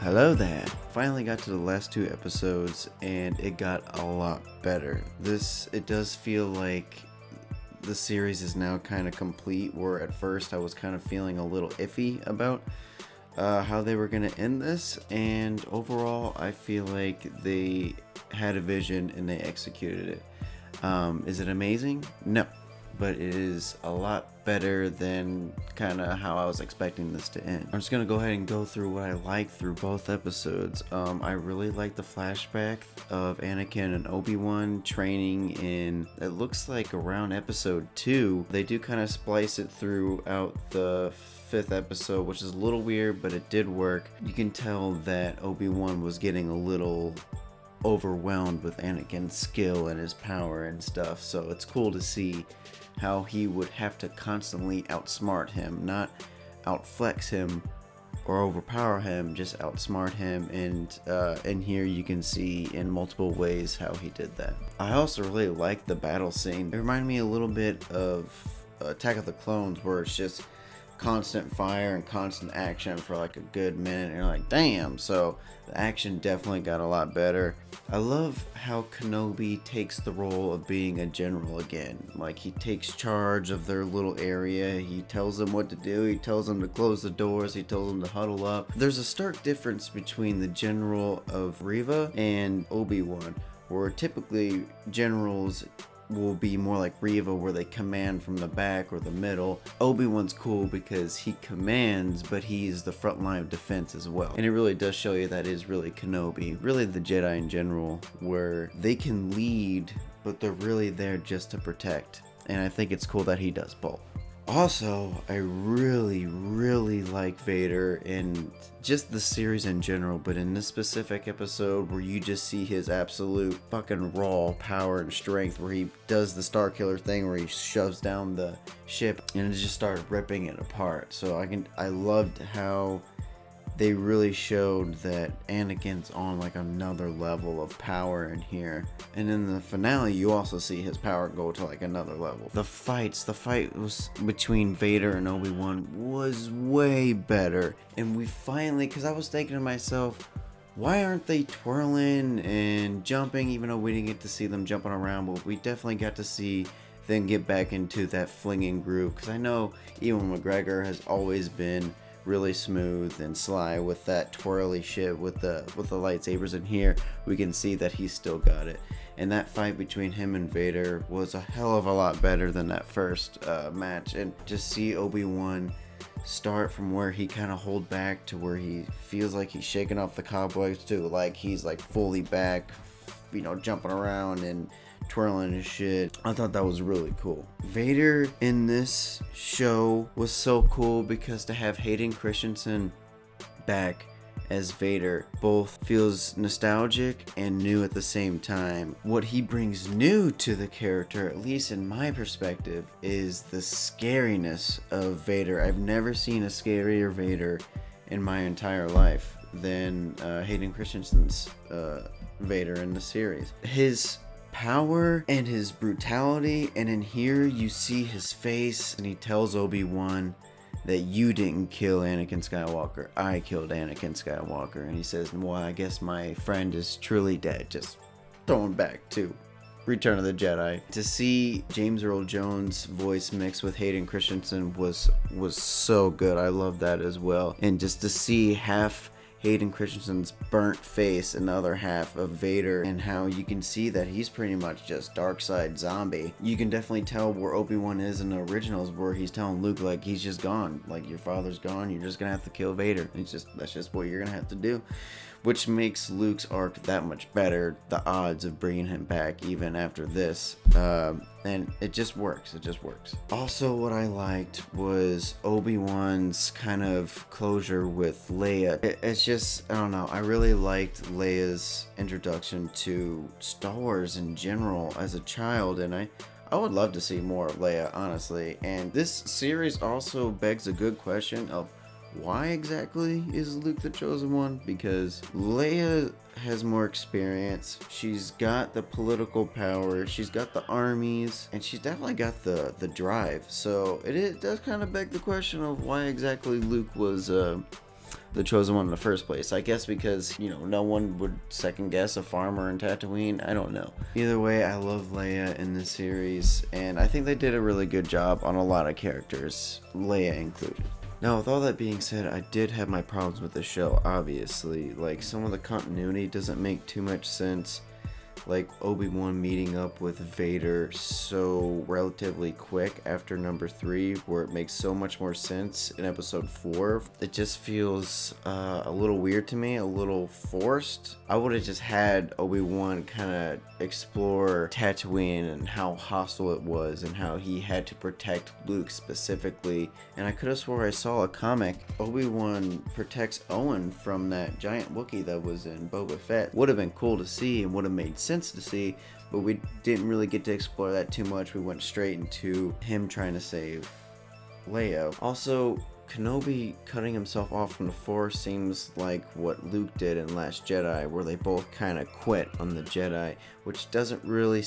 Hello there. Finally got to the last two episodes and it got a lot better. It does feel like the series is now kind of complete, where at first I was kind of feeling a little iffy about how they were going to end this, and overall I feel like they had a vision and they executed it. Is it amazing? No. But it is a lot better than kind of how I was expecting this to end. I'm just going to go ahead and go through what I liked through both episodes. I really like the flashback of Anakin and Obi-Wan training in, it looks like around episode 2. They do kind of splice it throughout the 5th episode, which is a little weird, but it did work. You can tell that Obi-Wan was getting a little overwhelmed with Anakin's skill and his power and stuff, so it's cool to see how he would have to constantly outsmart him, not outflex him or overpower him, just outsmart him. And here you can see in multiple ways how he did that. I also really like the battle scene. It reminded me a little bit of Attack of the Clones, where it's just constant fire and constant action for like a good minute, and you're like, damn. So the action definitely got a lot better. I love how Kenobi takes the role of being a general again. Like, he takes charge of their little area, he tells them what to do, he tells them to close the doors, he tells them to huddle up. There's a stark difference between the general of Reva and Obi-Wan, where typically generals will be more like Reva, where they command from the back or the middle. Obi-Wan's cool because he commands, but he's the front line of defense as well. And it really does show you that is really Kenobi, really the Jedi in general, where they can lead, but they're really there just to protect. And I think it's cool that he does both. Also, I really like Vader in just the series in general, but in this specific episode where you just see his absolute fucking raw power and strength, where he does the Starkiller thing where he shoves down the ship and it just started ripping it apart. So I loved how they really showed that Anakin's on like another level of power in here. And in the finale, you also see his power go to like another level. The fight was between Vader and Obi-Wan was way better. And we finally, because I was thinking to myself, why aren't they twirling and jumping, even though we didn't get to see them jumping around, but we definitely got to see them get back into that flinging groove. Because I know Ewan McGregor has always been really smooth and sly with that twirly shit with the lightsabers, and here we can see that he's still got it. And that fight between him and Vader was a hell of a lot better than that first match. And just see Obi-Wan start from where he kind of hold back to where he feels like he's shaking off the cobwebs to like he's like fully back, jumping around and twirling his shit. I thought that was really cool. Vader in this show was so cool because to have Hayden Christensen back as Vader both feels nostalgic and new at the same time. What he brings new to the character, at least in my perspective, is the scariness of Vader. I've never seen a scarier Vader in my entire life than Hayden Christensen's Vader in the series. His power and his brutality, and in here you see his face and he tells Obi-Wan that you didn't kill Anakin Skywalker, I killed Anakin Skywalker. And he says, well, I guess my friend is truly dead. Just throwing back to Return of the Jedi. To see James Earl Jones' voice mixed with Hayden Christensen was so good. I love that as well. And just to see half Hayden Christensen's burnt face and the other half of Vader, and how you can see that he's pretty much just dark side zombie. You can definitely tell where Obi-Wan is in the originals, where he's telling Luke like he's just gone, like your father's gone, you're just gonna have to kill Vader. That's just what you're gonna have to do, which makes Luke's arc that much better, the odds of bringing him back even after this. And it just works. Also, what I liked was Obi-Wan's kind of closure with Leia. It's just, I don't know, I really liked Leia's introduction to Star Wars in general as a child, and I would love to see more of Leia, honestly. And this series also begs a good question of why exactly is Luke the chosen one? Because Leia has more experience, she's got the political power, she's got the armies, and she's definitely got the drive. So it does kind of beg the question of why exactly Luke was the chosen one in the first place. I guess because, no one would second guess a farmer in Tatooine. I don't know. Either way, I love Leia in this series, and I think they did a really good job on a lot of characters, Leia included. Now, with all that being said, I did have my problems with the show, obviously. Like, some of the continuity doesn't make too much sense. Like Obi-Wan meeting up with Vader so relatively quick after number 3, where it makes so much more sense in episode 4. It just feels a little weird to me, a little forced. I would have just had Obi-Wan kind of explore Tatooine and how hostile it was and how he had to protect Luke specifically. And I could have swore I saw a comic. Obi-Wan protects Owen from that giant Wookiee that was in Boba Fett. Would have been cool to see and would have made sense to see, but we didn't really get to explore that too much. We went straight into him trying to save Leia. Also, Kenobi cutting himself off from the Force seems like what Luke did in Last Jedi, where they both kind of quit on the Jedi, which doesn't really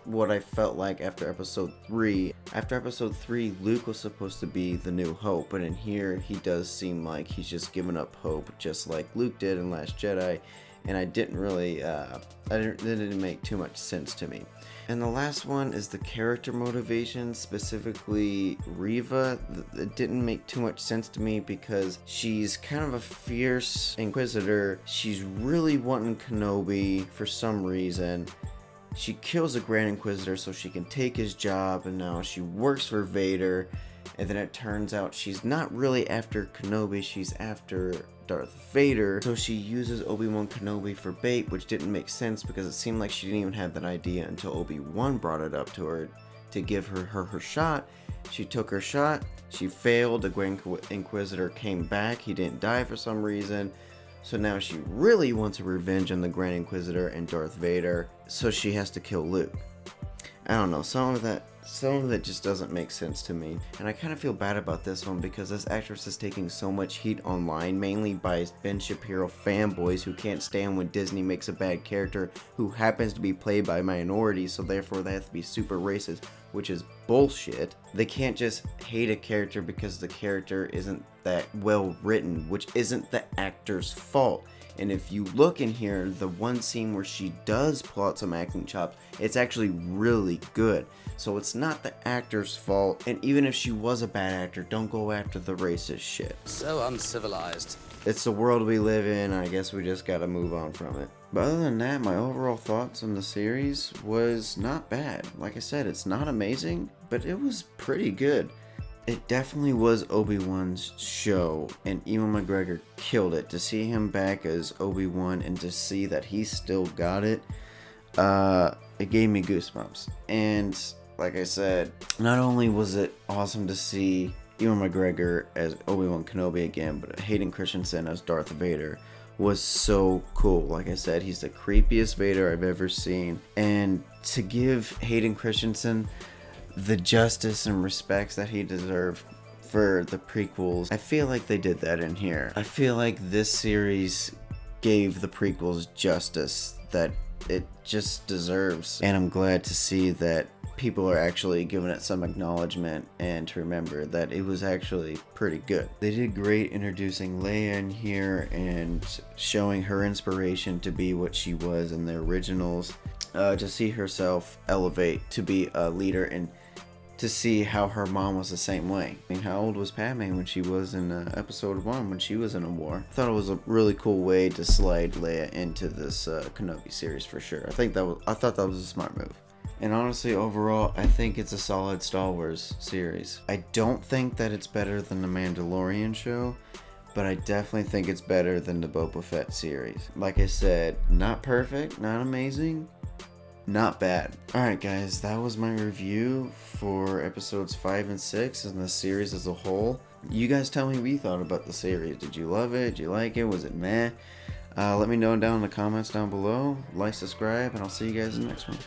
what I felt like after episode 3. After episode 3, Luke was supposed to be the new hope, but in here he does seem like he's just given up hope, just like Luke did in Last Jedi. And I didn't really, it didn't make too much sense to me. And the last one is the character motivation, specifically Reva. It didn't make too much sense to me because she's kind of a fierce Inquisitor. She's really wanting Kenobi for some reason. She kills a Grand Inquisitor so she can take his job, and now she works for Vader. And then it turns out she's not really after Kenobi, she's after Darth Vader. So she uses Obi-Wan Kenobi for bait, which didn't make sense because it seemed like she didn't even have that idea until Obi-Wan brought it up to her to give her shot. She took her shot, she failed, the Grand Inquisitor came back, he didn't die for some reason. So now she really wants a revenge on the Grand Inquisitor and Darth Vader, so she has to kill Luke. I don't know, some of that just doesn't make sense to me. And I kind of feel bad about this one because this actress is taking so much heat online, mainly by Ben Shapiro fanboys who can't stand when Disney makes a bad character who happens to be played by minorities, so therefore they have to be super racist, which is bullshit. They can't just hate a character because the character isn't that well written, which isn't the actor's fault. And if you look in here, the one scene where she does pull out some acting chops, it's actually really good. So it's not the actor's fault. And even if she was a bad actor, don't go after the racist shit. So uncivilized. It's the world we live in, and I guess we just gotta move on from it. But other than that, my overall thoughts on the series was not bad. Like I said, it's not amazing, but it was pretty good. It definitely was Obi-Wan's show, and Ewan McGregor killed it. To see him back as Obi-Wan and to see that he still got it, it gave me goosebumps. And like I said, not only was it awesome to see Ewan McGregor as Obi-Wan Kenobi again, but Hayden Christensen as Darth Vader was so cool. Like I said, he's the creepiest Vader I've ever seen. And to give Hayden Christensen the justice and respects that he deserved for the prequels, I feel like they did that in here. I feel like this series gave the prequels justice that it just deserves, and I'm glad to see that people are actually giving it some acknowledgement and to remember that it was actually pretty good. They did great introducing Leia in here and showing her inspiration to be what she was in the originals, to see herself elevate to be a leader and to see how her mom was the same way. I mean, how old was Padme when she was in episode 1 when she was in a war? I thought it was a really cool way to slide Leia into this Kenobi series for sure. I thought that was a smart move. And honestly, overall, I think it's a solid Star Wars series. I don't think that it's better than the Mandalorian show, but I definitely think it's better than the Boba Fett series. Like I said, not perfect, not amazing, not bad. Alright guys, that was my review for episodes 5 and 6 and the series as a whole. You guys tell me what you thought about the series. Did you love it? Did you like it? Was it meh? Let me know down in the comments down below. Like, subscribe, and I'll see you guys in the next one.